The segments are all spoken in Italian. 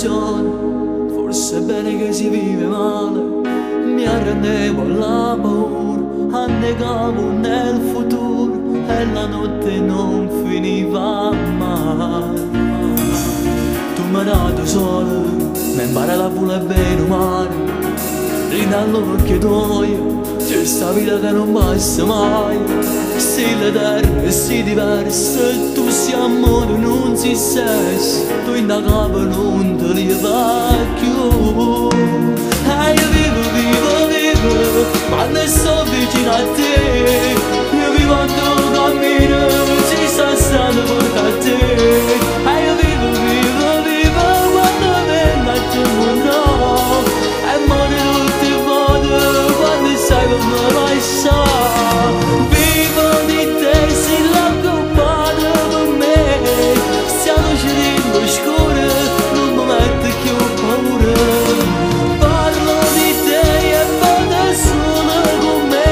delusione, forse è bene che si vive male. Mi arrendevo alla paura, annegavo nel futuro e la notte non finiva mai. Tu mi hai dato sole, mi impara la pula bene umana, rina all'occhio tuo, c'è questa vita che non passa mai. Se l'eterno e si diverso, tu sei amore non si stesso, tu in da capo non ti leva più. E io vivo, quando sto vicino a te, io vivo quando cammino, ci sta stato porta a te. E io vivo, quando vengo a te no, e muore tutte le volte, quando sai come vai sa. Vivo di te, sei l'occupato per me, stiamo uscendo scure, non mi metto più paura. Parlo di te e vado solo con me,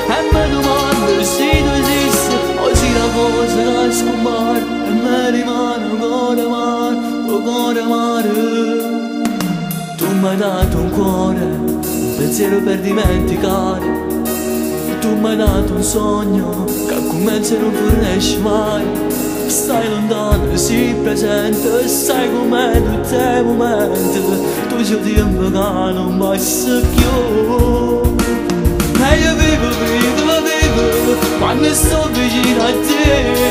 e mi domando se tu esisti o se la cosa che scompare, e mi rimane un cuore amaro. Tu mi hai dato un cuore, un pensiero per dimenticare. Tu mi hai dato un sogno che a comincia non fornisce mai. Stai lontano e sei presente, sai com'è tutti i momenti. Tu c'è tempo che non passa più. E io vivo, quando sto vicino a te.